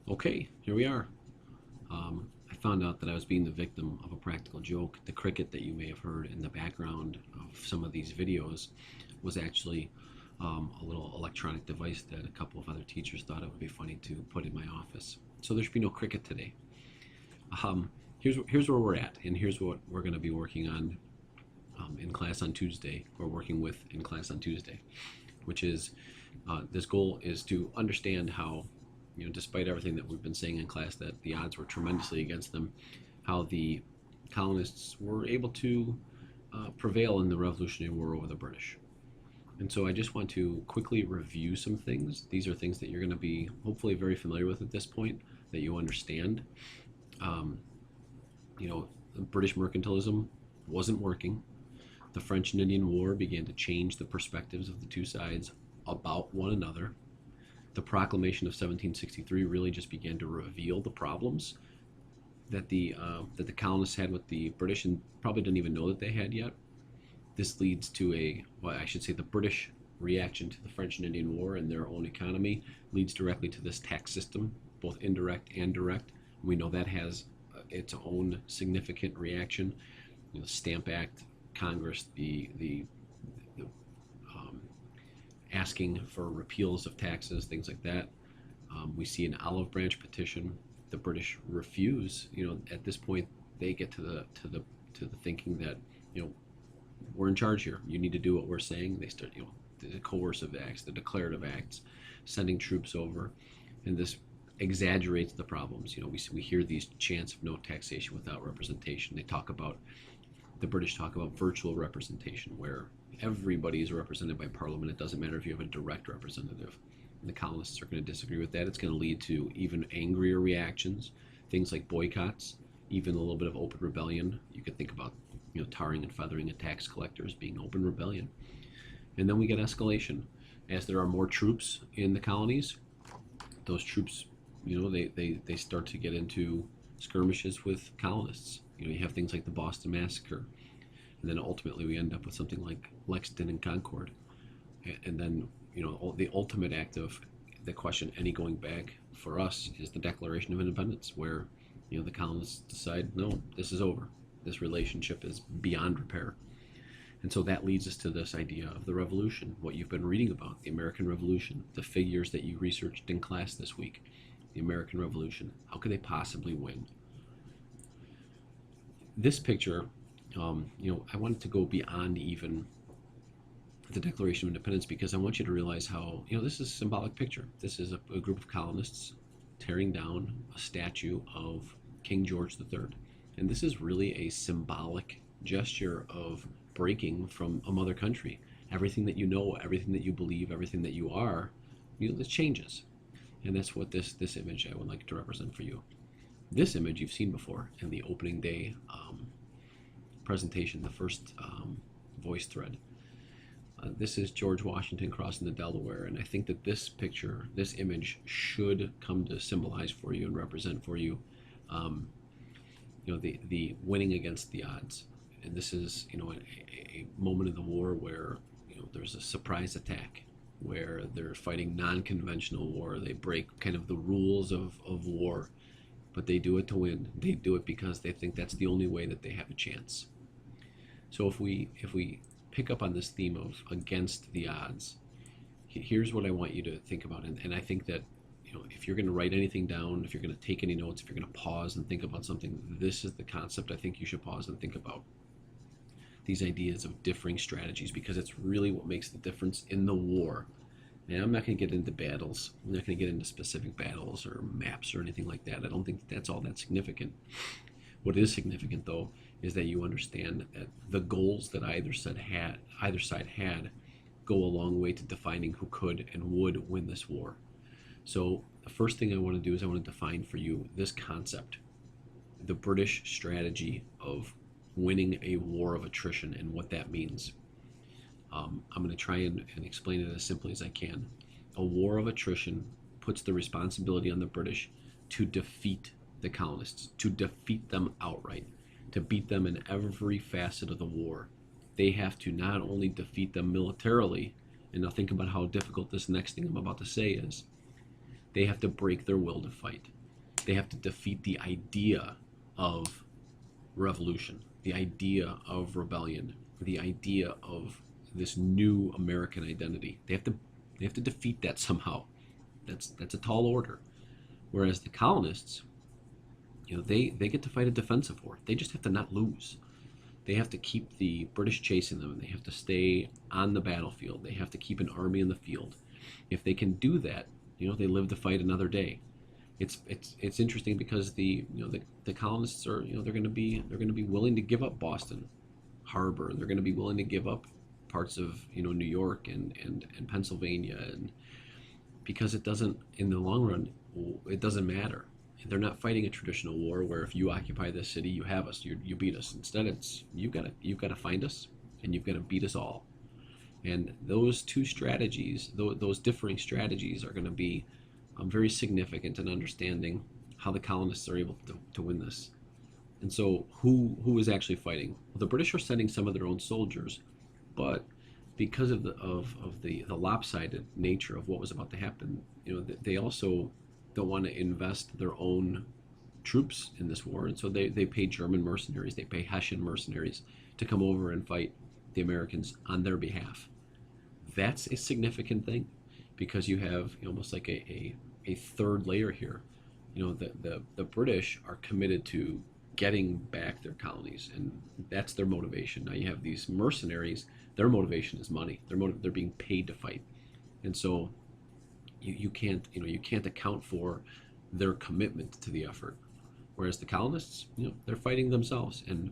Okay, here we are. I found out that I was being the victim of a practical joke. The cricket that you may have heard in the background of some of these videos was actually a little electronic device that a couple of other teachers thought it would be funny to put in my office. So there should be no cricket today. Um, here's where we're at, and here's what we're going to be working on in class on Tuesday, or working with in class on Tuesday, which is this goal is to understand how, despite everything that we've been saying in class, that the odds were tremendously against them, how the colonists were able to prevail in the Revolutionary War over the British. And so I just want to quickly review some things. These are things that you're going to be hopefully very familiar with at this point, that you understand. Um, British mercantilism wasn't working. The French and Indian War began to change the perspectives of the two sides about one another. The Proclamation of 1763 really just began to reveal the problems that the colonists had with the British, and probably didn't even know that they had yet. This leads to the British reaction to the French and Indian War and their own economy leads directly to this tax system, both indirect and direct. We know that has its own significant reaction. The Stamp Act, Congress, the asking for repeals of taxes, things like that. We see an olive branch petition. The British refuse. At this point, they get to the thinking that we're in charge here. You need to do what we're saying. They start the coercive acts, the declarative acts, sending troops over, and this exaggerates the problems. We hear these chants of no taxation without representation. The British talk about virtual representation, where everybody is represented by Parliament. It doesn't matter if you have a direct representative. And the colonists are going to disagree with that. It's going to lead to even angrier reactions, things like boycotts, even a little bit of open rebellion. You could think about tarring and feathering of tax collectors being open rebellion. And then we get escalation. As there are more troops in the colonies, those troops, they start to get into skirmishes with colonists. You have things like the Boston Massacre, and then ultimately we end up with something like Lexington and Concord. And then, the ultimate act of the question, any going back for us, is the Declaration of Independence, where, the colonists decide, no, this is over. This relationship is beyond repair. And so that leads us to this idea of the revolution, what you've been reading about, the American Revolution, the figures that you researched in class this week, the American Revolution. How could they possibly win? This picture, I wanted to go beyond even the Declaration of Independence, because I want you to realize how, this is a symbolic picture. This is a group of colonists tearing down a statue of King George III. And this is really a symbolic gesture of breaking from a mother country. Everything that you know, everything that you believe, everything that you are, this changes. And that's what this image I would like to represent for you. This image you've seen before in the opening day presentation, the first voice thread. This is George Washington crossing the Delaware, and I think that this picture, this image, should come to symbolize for you and represent for you, the winning against the odds. And this is, a moment in the war where, there's a surprise attack, where they're fighting non-conventional war. They break kind of the rules of war, but they do it to win. They do it because they think that's the only way that they have a chance. So if we pick up on this theme of against the odds, here's what I want you to think about. And I think that, if you're going to write anything down, if you're going to take any notes, if you're going to pause and think about something, this is the concept I think you should pause and think about. These ideas of differing strategies, because it's really what makes the difference in the war. And I'm not going to get into battles. I'm not going to get into specific battles or maps or anything like that. I don't think that's all that significant. What is significant, though, is that you understand that the goals that either side had go a long way to defining who could and would win this war. So the first thing I want to do is I want to define for you this concept, the British strategy of winning a war of attrition and what that means. I'm going to try and explain it as simply as I can. A war of attrition puts the responsibility on the British to defeat the colonists, to defeat them outright, to beat them in every facet of the war. They have to not only defeat them militarily, and now think about how difficult this next thing I'm about to say is. They have to break their will to fight. They have to defeat the idea of revolution, the idea of rebellion, the idea of this new American identity. They have to defeat that somehow. That's a tall order. Whereas the colonists, they get to fight a defensive war. They just have to not lose. They have to keep the British chasing them, and they have to stay on the battlefield. They have to keep an army in the field. If they can do that, they live to fight another day. It's interesting because the colonists are they're going to be willing to give up Boston Harbor. They're going to be willing to give up parts of New York and Pennsylvania, and because it doesn't, in the long run, it doesn't matter. They're not fighting a traditional war where if you occupy this city, you have us, you beat us. Instead, it's you've got to find us, and you've got to beat us all. And those two strategies, those differing strategies, are going to be very significant in understanding how the colonists are able to win this. And so, who is actually fighting? Well, the British are sending some of their own soldiers, but because of the lopsided nature of what was about to happen, they also don't want to invest their own troops in this war, and so they pay German mercenaries, they pay Hessian mercenaries to come over and fight the Americans on their behalf. That's a significant thing because you have almost like a third layer here. The British are committed to getting back their colonies, and that's their motivation. Now you have these mercenaries; their motivation is money. They're being paid to fight, and so you can't account for their commitment to the effort. Whereas the colonists, they're fighting themselves, and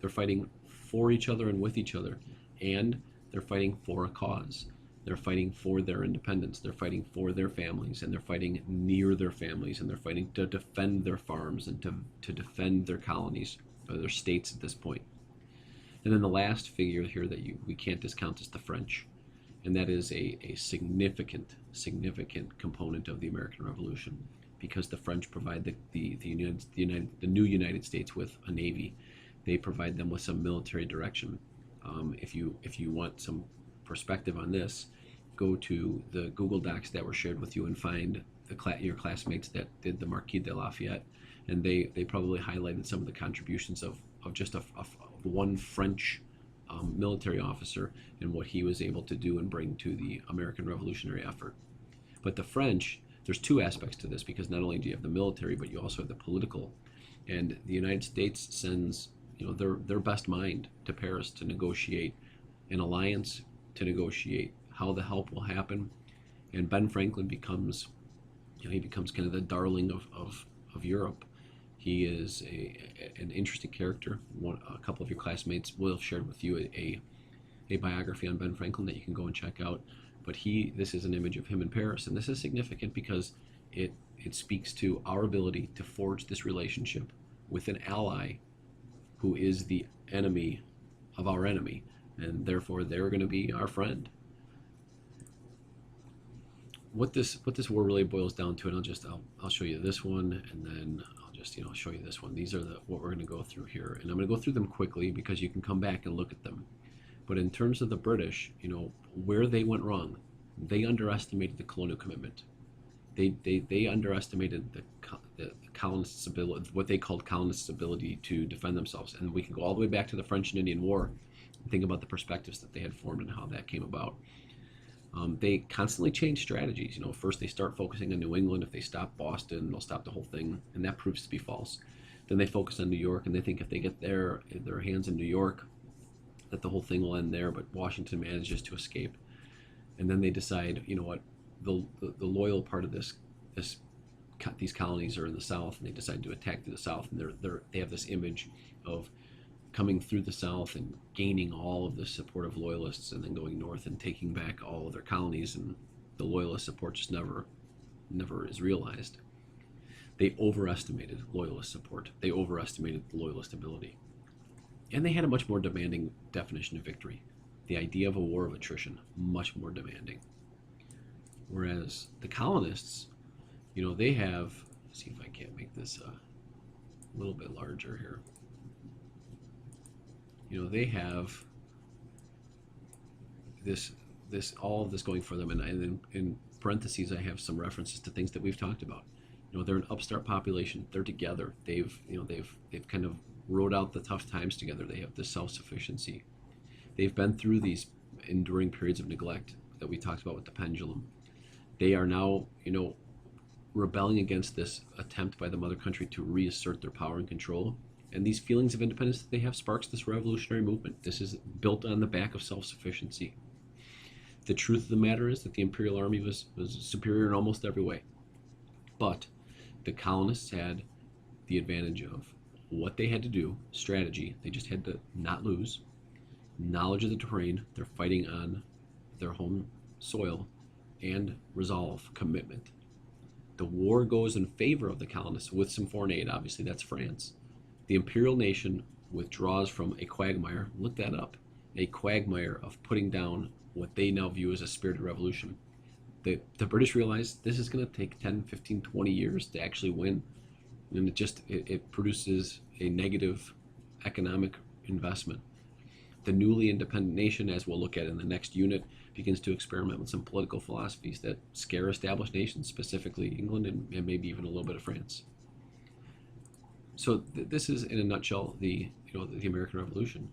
they're fighting for each other and with each other, and they're fighting for a cause. They're fighting for their independence. They're fighting for their families, and they're fighting near their families, and they're fighting to defend their farms and to defend their colonies or their states at this point. And then the last figure here that we can't discount is the French, and that is a significant component of the American Revolution because the French provide the new United States with a navy. They provide them with some military direction. If you want some perspective on this, go to the Google Docs that were shared with you and find your classmates that did the Marquis de Lafayette, and they probably highlighted some of the contributions of just one French military officer and what he was able to do and bring to the American revolutionary effort. But the French, there's two aspects to this because not only do you have the military, but you also have the political. And the United States sends their best mind to Paris to negotiate an alliance, to negotiate how the help will happen. And Ben Franklin becomes kind of the darling of Europe. He is an interesting character. A couple of your classmates will have shared with you a biography on Ben Franklin that you can go and check out. But this is an image of him in Paris, and this is significant because it speaks to our ability to forge this relationship with an ally who is the enemy of our enemy, and therefore they're going to be our friend. What this war really boils down to, and I'll show you this one, and then I'll just show you this one. These are what we're going to go through here, and I'm going to go through them quickly because you can come back and look at them. But in terms of the British, where they went wrong, they underestimated the colonial commitment. They underestimated the colonists' ability, what they called colonists' ability to defend themselves. And we can go all the way back to the French and Indian War and think about the perspectives that they had formed and how that came about. They constantly change strategies. First they start focusing on New England. If they stop Boston, they'll stop the whole thing, and that proves to be false. Then they focus on New York, and they think if they get their hands in New York, that the whole thing will end there. But Washington manages to escape, and then they decide, what, the loyal part of these colonies are in the South, and they decide to attack through the South, and they have this image of coming through the South and gaining all of the support of loyalists, and then going north and taking back all of their colonies, and the loyalist support just never is realized. They overestimated loyalist support. They overestimated the loyalist ability. And they had a much more demanding definition of victory. The idea of a war of attrition, much more demanding. Whereas the colonists, they have, let's see if I can't make this a little bit larger here. They have all of this going for them, and parentheses, I have some references to things that we've talked about. They're an upstart population. They're together. They've kind of rode out the tough times together. They have this self-sufficiency. They've been through these enduring periods of neglect that we talked about with the pendulum. They are now, rebelling against this attempt by the mother country to reassert their power and control. And these feelings of independence that they have sparks this revolutionary movement. This is built on the back of self-sufficiency. The truth of the matter is that the Imperial Army was superior in almost every way. But the colonists had the advantage of what they had to do, strategy. They just had to not lose. Knowledge of the terrain. They're fighting on their home soil. And resolve, commitment. The war goes in favor of the colonists with some foreign aid. Obviously, that's France. The imperial nation withdraws from a quagmire. Look that up. A quagmire of putting down what they now view as a spirited revolution. The British realize this is going to take 10, 15, 20 years to actually win. And it produces a negative economic investment. The newly independent nation, as we'll look at in the next unit, begins to experiment with some political philosophies that scare established nations, specifically England and maybe even a little bit of France. So this is, in a nutshell, the American Revolution.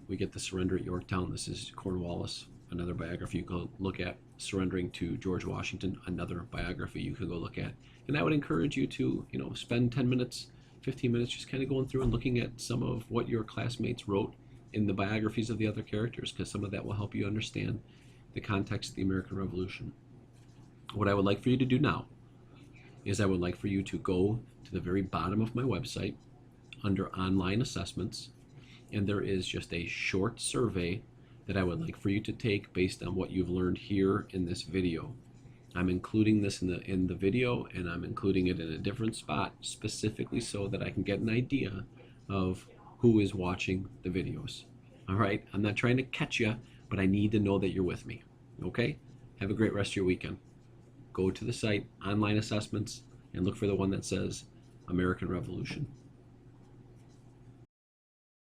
We get the surrender at Yorktown. This is Cornwallis, another biography you can look at. Surrendering to George Washington, another biography you could go look at. And I would encourage you to, spend 10 minutes, 15 minutes just kind of going through and looking at some of what your classmates wrote in the biographies of the other characters, because some of that will help you understand the context of the American Revolution. What I would like for you to do now is I would like for you to go to the very bottom of my website under online assessments, and there is just a short survey that I would like for you to take based on what you've learned here in this video. I'm including this in the video, and I'm including it in a different spot specifically so that I can get an idea of who is watching the videos. All right, I'm not trying to catch you, but I need to know that you're with me. Okay, have a great rest of your weekend. Go to the site, online assessments, and look for the one that says American Revolution.